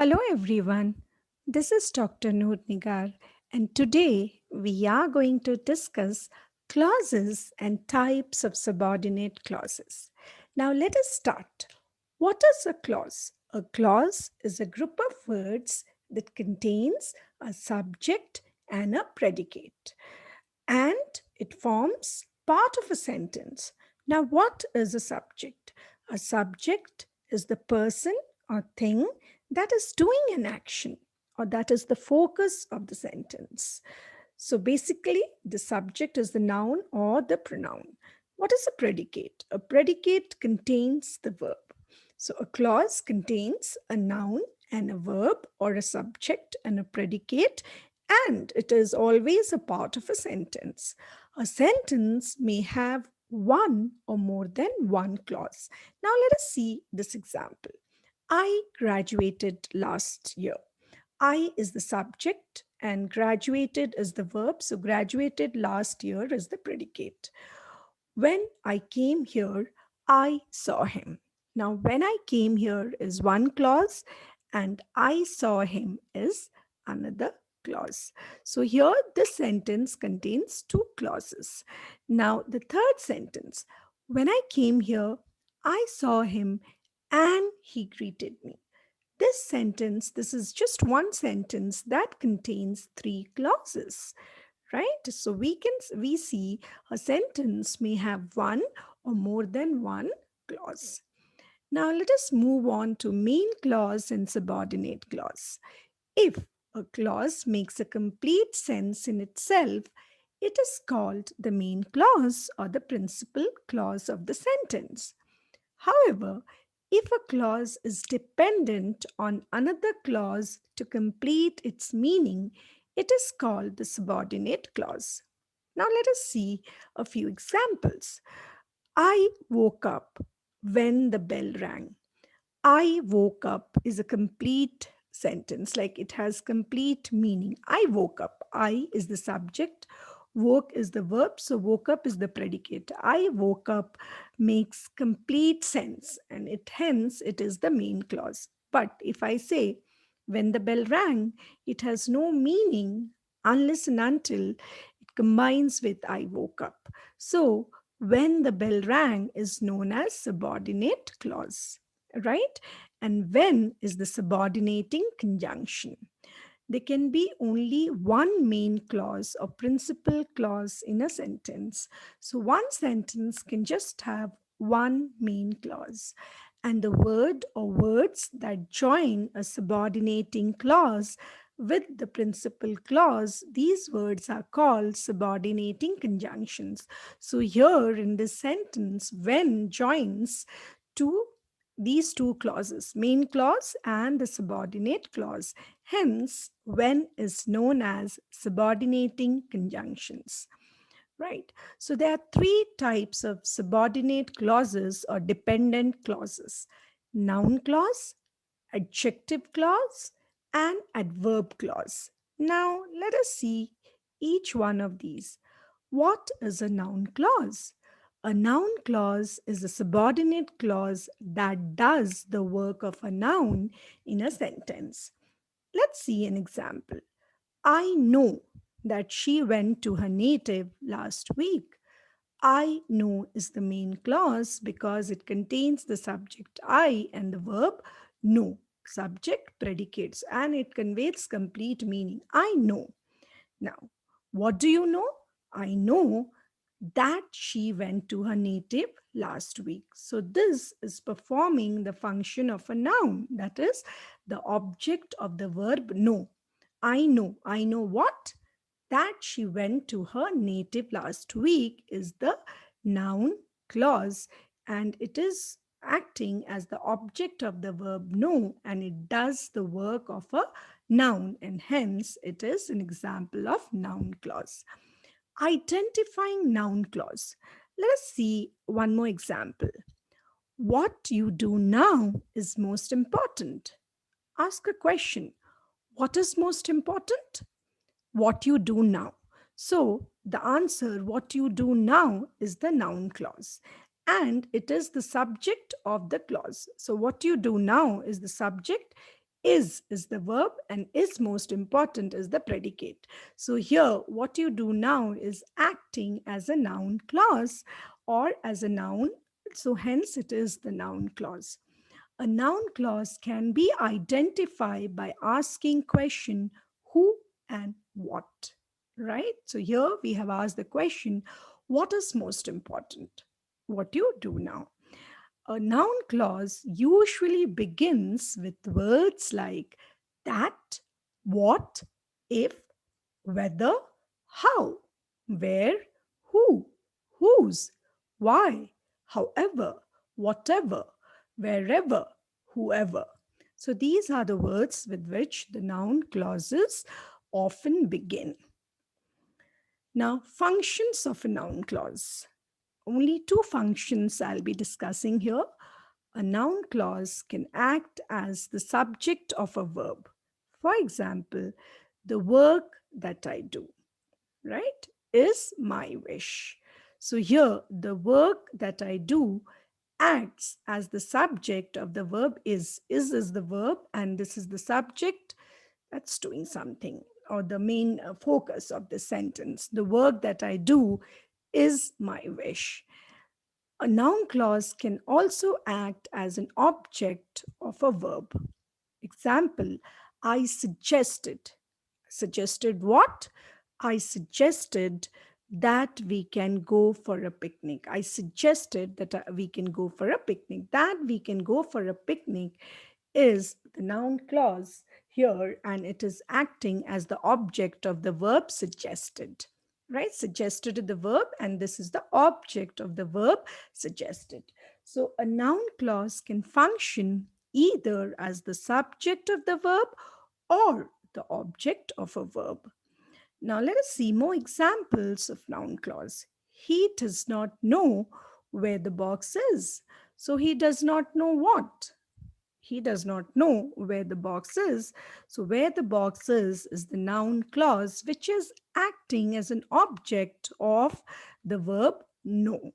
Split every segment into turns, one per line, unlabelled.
Hello everyone, this is Dr. Noor Nigar, and today we are going to discuss clauses and types of subordinate clauses. Now let us start. What is a clause? A clause is a group of words that contains a subject and a predicate, and it forms part of a sentence. Now, what is a subject? A subject is the person or thing that is doing an action, or that is the focus of the sentence. So basically, the subject is the noun or the pronoun. What is a predicate? A predicate contains the verb. So a clause contains a noun and a verb, or a subject and a predicate, and it is always a part of a sentence. A sentence may have one or more than one clause. Now let us see this example. I graduated last year. I is the subject and graduated is the verb. So, graduated last year is the predicate. When I came here, I saw him. Now, when I came here is one clause, and I saw him is another clause. So, here this sentence contains two clauses. Now, the third sentence, when I came here, I saw him and he greeted me. This is just one sentence that contains three clauses, right? So we see a sentence may have one or more than one clause. Now let us move on to main clause and subordinate clause. If a clause makes a complete sense in itself, it is called the main clause or the principal clause of the sentence. However, if a clause is dependent on another clause to complete its meaning, it is called the subordinate clause. Now let us see a few examples. I woke up when the bell rang. I woke up is a complete sentence, like it has complete meaning. I woke up. I is the subject, woke is the verb, so woke up is the predicate. I woke up makes complete sense, and it hence it is the main clause. But if I say when the bell rang, it has no meaning unless and until it combines with I woke up. So when the bell rang is known as subordinate clause, right? And when is the subordinating conjunction. There can be only one main clause or principal clause in a sentence. So one sentence can just have one main clause. And the word or words that join a subordinating clause with the principal clause, these words are called subordinating conjunctions. So here in this sentence, when joins to these two clauses, main clause and the subordinate clause. Hence, when is known as subordinating conjunctions. Right. So there are three types of subordinate clauses or dependent clauses: noun clause, adjective clause, and adverb clause. Now, let us see each one of these. What is a noun clause? A noun clause is a subordinate clause that does the work of a noun in a sentence. Let's see an example. I know that she went to her native last week. I know is the main clause because it contains the subject I and the verb know, subject, predicates, and it conveys complete meaning. I know. Now, what do you know? I know that she went to her native last week. So, this is performing the function of a noun, that is, the object of the verb know. I know. I know what? That she went to her native last week is the noun clause, and it is acting as the object of the verb know, and it does the work of a noun, and hence it is an example of noun clause. Identifying noun clause. Let us see one more example. What you do now is most important. Ask a question. What is most important? What you do now. So the answer, what you do now, is the noun clause. And it is the subject of the clause. So what you do now is the subject. Is the verb, and is most important is the predicate. So here what you do now is acting as a noun clause or as a noun. So hence it is the noun clause. A noun clause can be identified by asking question who and what, right? So here we have asked the question, what is most important? What you do now? A noun clause usually begins with words like that, what, if, whether, how, where, who, whose, why, however, whatever, wherever, whoever. So these are the words with which the noun clauses often begin. Now, functions of a noun clause. Only two functions I'll be discussing here. A noun clause can act as the subject of a verb. For example, the work that I do, right, is my wish. So here, the work that I do acts as the subject of the verb is. Is the verb, and this is the subject that's doing something, or the main focus of the sentence. The work that I do is my wish. A noun clause can also act as an object of a verb. Example, I suggested. Suggested what? I suggested that we can go for a picnic. I suggested that we can go for a picnic. That we can go for a picnic is the noun clause here, and it is acting as the object of the verb suggested. Right? Suggested is the verb, and this is the object of the verb suggested. So a noun clause can function either as the subject of the verb or the object of a verb. Now let us see more examples of noun clause. He does not know where the box is. So he does not know what? He does not know where the box is. So where the box is the noun clause, which is acting as an object of the verb know.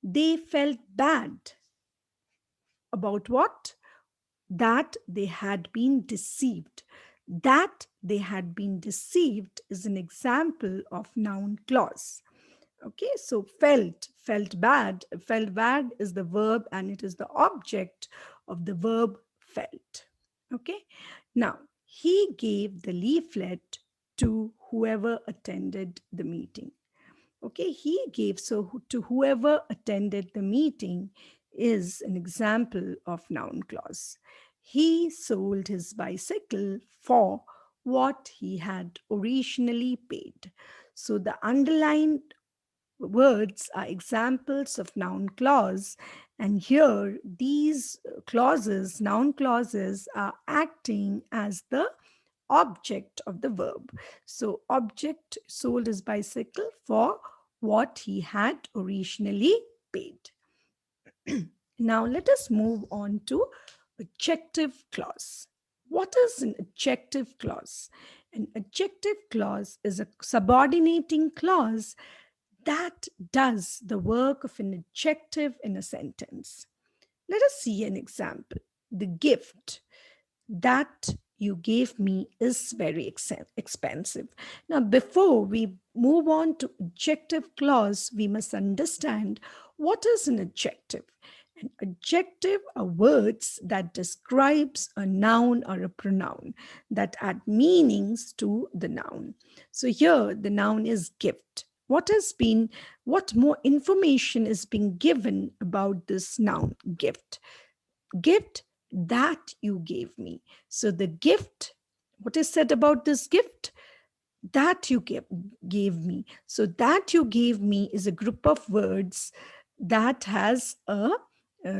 They felt bad. About what? That they had been deceived. That they had been deceived is an example of noun clause. Okay, so felt bad is the verb, and it is the object of the verb felt. Okay, now he gave the leaflet to whoever attended the meeting. Okay, he gave, so to whoever attended the meeting is an example of noun clause. He sold his bicycle for what he had originally paid. So the underlined words are examples of noun clause, and here these clauses, noun clauses, are acting as the object of the verb. So object sold his bicycle for what he had originally paid. Now let us move on to adjective clause. What is an adjective clause? An adjective clause is a subordinating clause that does the work of an adjective in a sentence. Let us see an example. The gift that you gave me is very expensive. Now, before we move on to adjective clause, we must understand what is an adjective. An adjective are words that describes a noun or a pronoun that add meanings to the noun. So here the noun is gift. What more information is being given about this noun gift? Gift that you gave me. So the gift, what is said about this gift? That you gave me. So that you gave me is a group of words that has a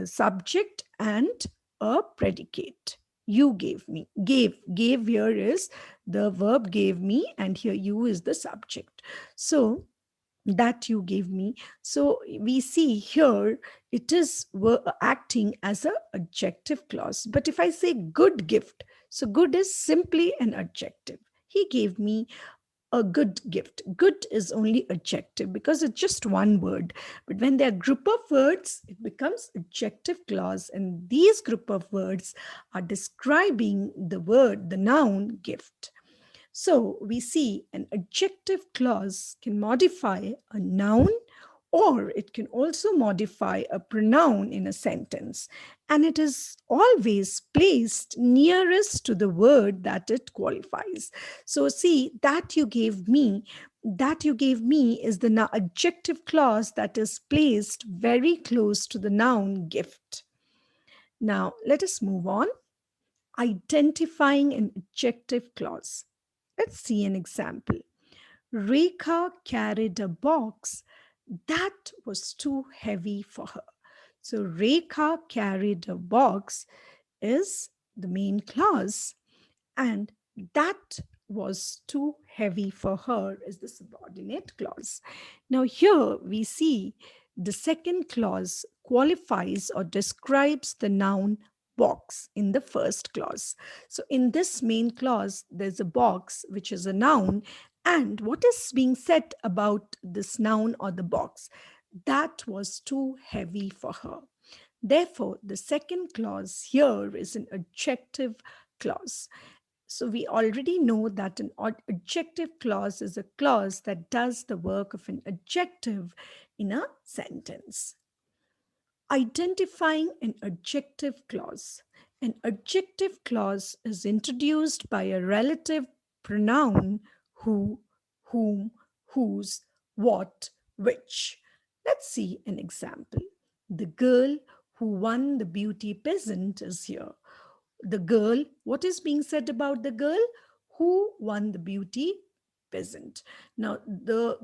subject and a predicate. You gave me. Gave here is the verb gave me, and here you is the subject. So that you gave me. So we see here it is acting as a adjective clause. But if I say good gift, so good is simply an adjective. He gave me a good gift. Good is only adjective because it's just one word. But when there are group of words, it becomes adjective clause. And these group of words are describing the word, the noun gift. So we see an adjective clause can modify a noun, or it can also modify a pronoun in a sentence. And it is always placed nearest to the word that it qualifies. So see, that you gave me is the adjective clause that is placed very close to the noun gift. Now let us move on. Identifying an adjective clause. Let's see an example. Rekha carried a box that was too heavy for her. So Rekha carried a box is the main clause, and that was too heavy for her is the subordinate clause. Now, here we see the second clause qualifies or describes the noun box in the first clause. So, in this main clause, there's a box which is a noun, and what is being said about this noun or the box? That was too heavy for her. Therefore, the second clause here is an adjective clause. So we already know that an adjective clause is a clause that does the work of an adjective in a sentence. Identifying an adjective clause. An adjective clause is introduced by a relative pronoun who, whom, whose, what, which. Let's see an example. The girl who won the beauty pageant is here. The girl, what is being said about the girl? Who won the beauty pageant? Now, the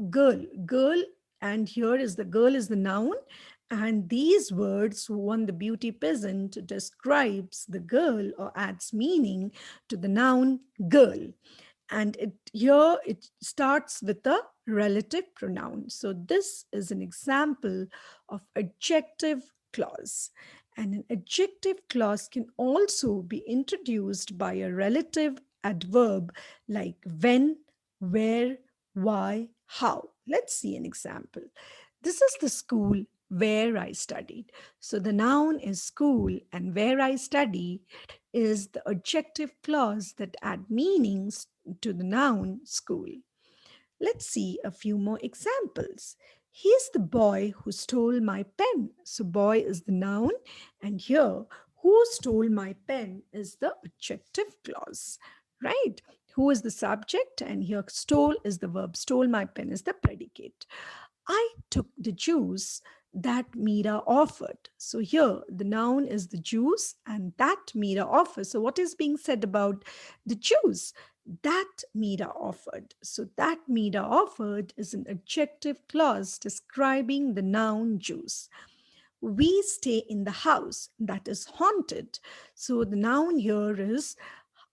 girl, and here is the girl is the noun, and these words, who won the beauty pageant, describes the girl or adds meaning to the noun girl. And it starts with a relative pronoun. So this is an example of adjective clause. And an adjective clause can also be introduced by a relative adverb like when, where, why, how. Let's see an example. This is the school where I studied. So the noun is school, and where I study is the adjective clause that add meanings to the noun school. Let's see a few more examples. He's the boy who stole my pen. So boy is the noun, and here who stole my pen is the adjective clause, right? Who is the subject, and here stole is the verb. Stole my pen is the predicate. I took the juice that Meera offered. So here the noun is the juice and that Meera offered. So what is being said about the juice? That Meera offered. So that Meera offered is an adjective clause describing the noun juice. We stay in the house that is haunted. So the noun here is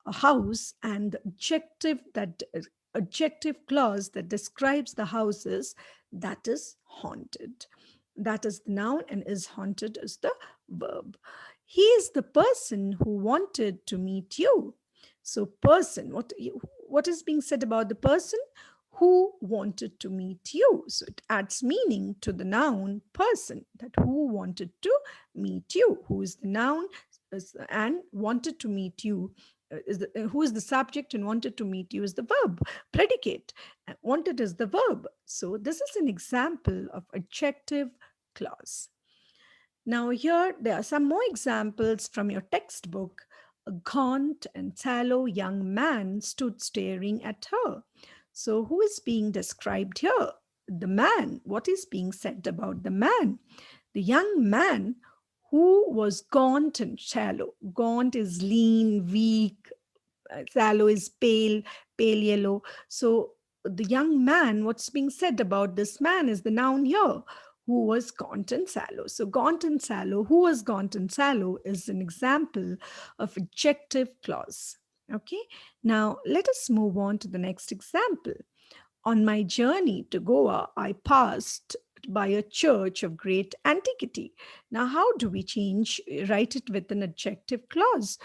a house, and the adjective clause that describes the houses that is haunted. That is the noun, and is haunted is the verb. He is the person who wanted to meet you. So person, what is being said about the person? Who wanted to meet you. So it adds meaning to the noun person, that who wanted to meet you. Who is the noun and wanted to meet you who is the subject, and wanted to meet you is the verb, predicate. Wanted is the verb. So this is an example of adjective clause. Now here there are some more examples from your textbook. A gaunt and sallow young man stood staring at her. So who is being described here? The man. What is being said about the man? The young man who was gaunt and shallow. Gaunt is lean, weak. Sallow is pale, pale yellow. So the young man, what's being said about this man is the noun here, who was gaunt and sallow. So gaunt and sallow, who was gaunt and sallow is an example of adjective clause. Okay, now let us move on to the next example. On my journey to Goa, I passed by a church of great antiquity. Now, how do we write it with an adjective clause?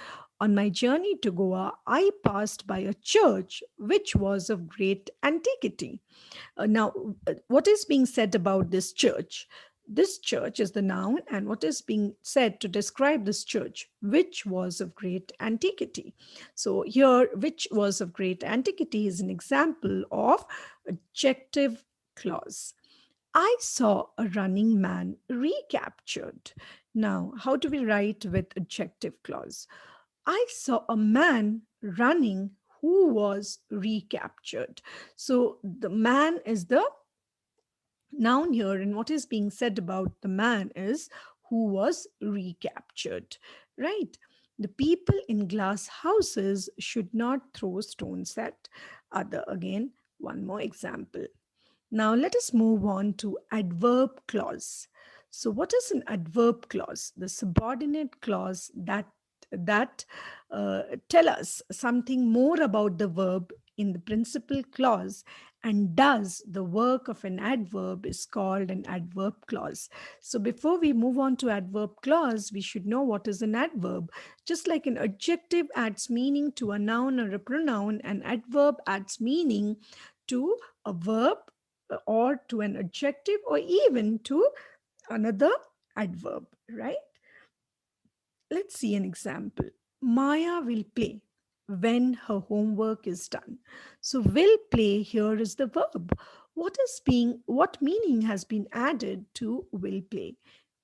On my journey to Goa, I passed by a church which was of great antiquity. Now, what is being said about this church? This church is the noun, and what is being said to describe this church, which was of great antiquity. So, here, which was of great antiquity is an example of adjective clause. I saw a running man recaptured. Now, how do we write with adjective clause? I saw a man running who was recaptured. So the man is the noun here, and what is being said about the man is who was recaptured, right? The people in glass houses should not throw stones at other. Again, one more example. Now let us move on to adverb clause. So what is an adverb clause? The subordinate clause that tell us something more about the verb in the principal clause and does the work of an adverb is called an adverb clause. So before we move on to adverb clause, we should know what is an adverb. Just like an adjective adds meaning to a noun or a pronoun, an adverb adds meaning to a verb or to an adjective or even to another adverb, right? Let's see an example. Maya will play when her homework is done. So will play here is the verb. What meaning has been added to will play?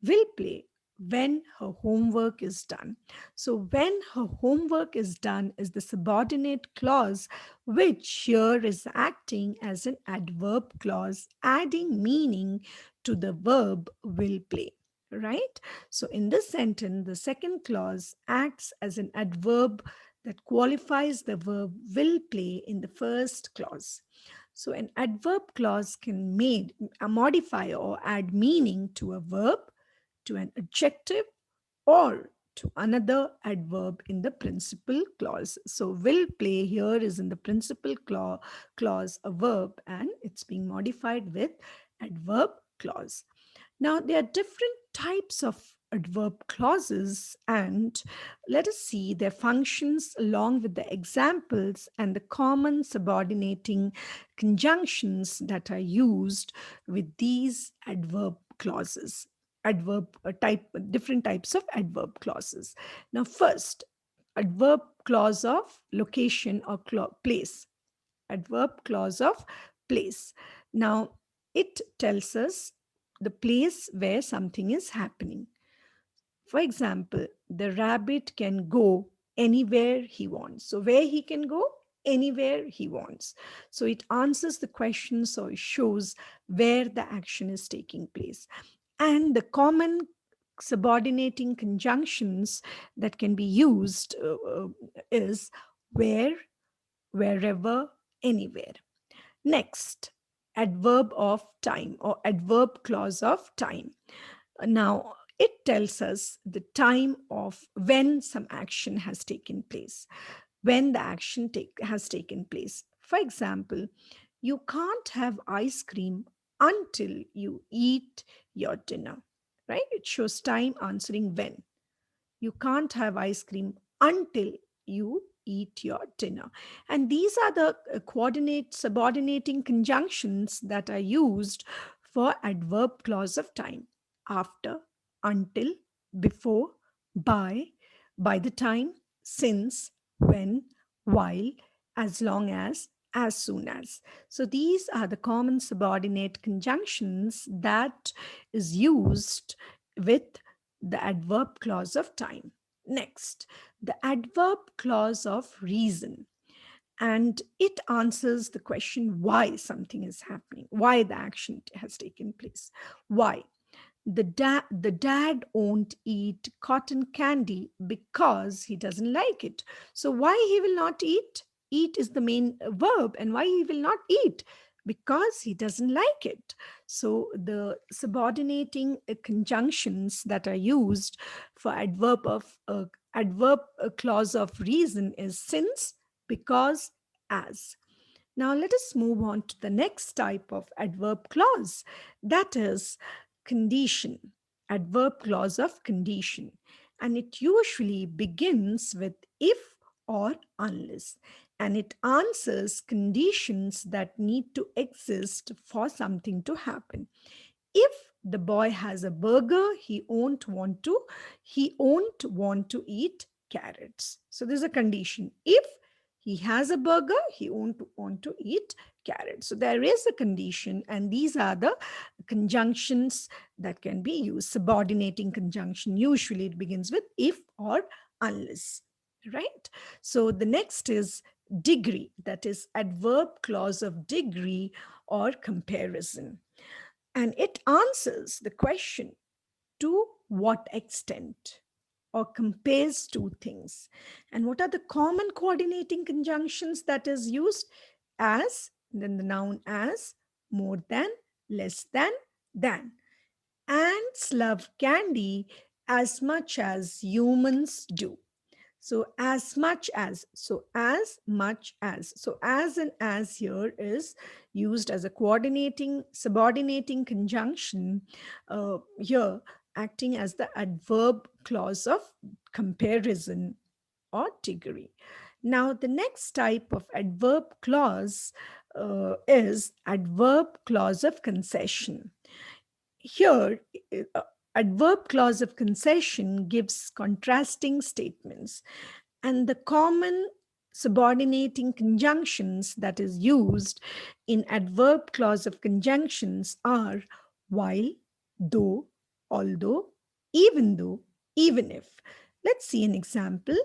Will play when her homework is done. So when her homework is done is the subordinate clause, which here is acting as an adverb clause, adding meaning to the verb will play, right? So in this sentence, the second clause acts as an adverb that qualifies the verb will play in the first clause. So an adverb clause can modify or add meaning to a verb, to an adjective, or to another adverb in the principal clause. So will play here is in the principal clause a verb, and it's being modified with adverb clause. Now, there are different types of adverb clauses, and let us see their functions along with the examples and the common subordinating conjunctions that are used with these adverb clauses. Different types of adverb clauses. Now, first, adverb clause of location or place. Adverb clause of place. Now, it tells us the place where something is happening. For example, the rabbit can go anywhere he wants. So, where he can go? Anywhere he wants. So, it answers the question, so it shows where the action is taking place. And the common subordinating conjunctions that can be used is where, wherever, anywhere. Next, adverb of time or adverb clause of time. Now, it tells us the time of when some action has taken place, when the has taken place. For example, you can't have ice cream until you eat your dinner, right? It shows time answering when. You can't have ice cream until you eat your dinner. And these are the subordinating conjunctions that are used for adverb clause of time. After, until, before, by the time, since, when, while, as long as soon as. So these are the common subordinate conjunctions that is used with the adverb clause of time. Next, the adverb clause of reason. And it answers the question why something is happening, why the action has taken place. Why? The dad won't eat cotton candy because he doesn't like it. So why he will not eat? Eat is the main verb, and why he will not eat? Because he doesn't like it. So the subordinating conjunctions that are used for adverb clause of reason is since, because, as. Now let us move on to the next type of adverb clause, that is condition, adverb clause of condition. and it usually begins with if or unless, and it answers conditions that need to exist for something to happen. If the boy has a burger, he won't want to eat carrots. So there's a condition. If he has a burger, he won't want to eat carrots. So there is a condition, and these are the conjunctions that can be used. Subordinating conjunction, usually it begins with if or unless, right? So the next is degree, that is adverb clause of degree or comparison, and it answers the question to what extent, or compares two things. And what are the common coordinating conjunctions that is used? As, then the noun as, more than, less than. Ants love candy as much as humans do. So as much as, so as much as. So as and as here is used as a coordinating, subordinating conjunction here, acting as the adverb clause of comparison or degree. Now, the next type of adverb clause is adverb clause of concession. Here, adverb clause of concession gives contrasting statements, and the common subordinating conjunctions that is used in adverb clause of conjunctions are while, though, although, even though, even if. Let's see an example.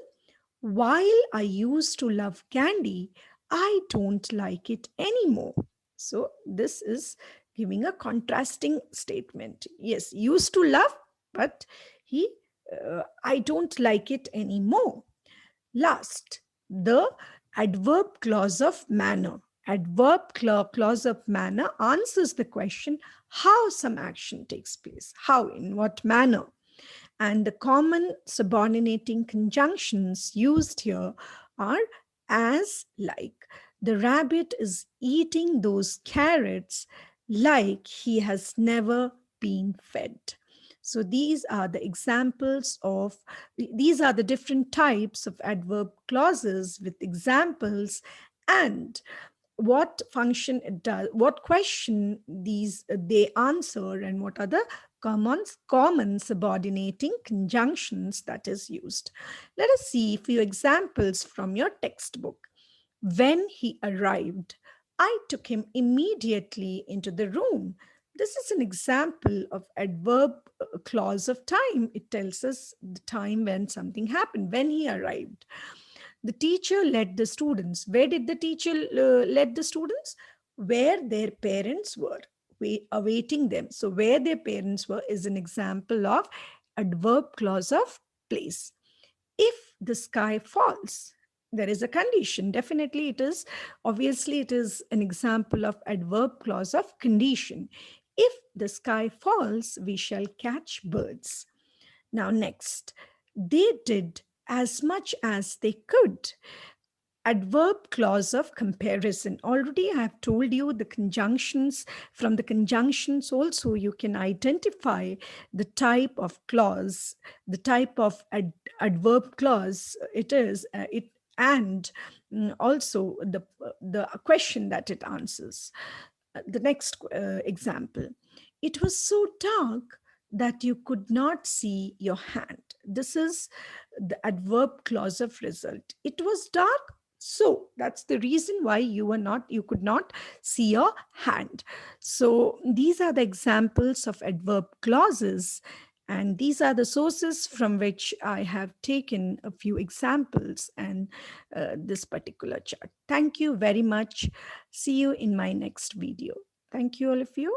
While I used to love candy, I don't like it anymore. So this is giving a contrasting statement. Yes, used to love, but I don't like it anymore. Last, the adverb clause of manner. Clause of manner answers the question how some action takes place, how, in what manner. And the common subordinating conjunctions used here are as, like. The rabbit is eating those carrots like he has never been fed. So these are the examples of, these are the different types of adverb clauses with examples, and what function it does, what question these they answer, and what are the common subordinating conjunctions that is used. Let us see a few examples from your textbook. When he arrived, I took him immediately into the room. This is an example of adverb clause of time. It tells us the time when something happened, when he arrived. The teacher led the students. Where did the teacher led the students? Where their parents were, awaiting them. So where their parents were is an example of adverb clause of place. If the sky falls, there is a condition. Definitely it is, obviously it is an example of adverb clause of condition. If the sky falls, we shall catch birds. Now next, they did as much as they could. Adverb clause of comparison. Already I have told you the conjunctions. From the conjunctions also you can identify the type of clause, the type of adverb clause it is, and also the question that it answers. The next example. It was so dark that you could not see your hand. This is the adverb clause of result. It was dark, so that's the reason why you could not see your hand. So these are the examples of adverb clauses, and these are the sources from which I have taken a few examples and this particular chart. Thank you very much. See you in my next video. Thank you, all of you.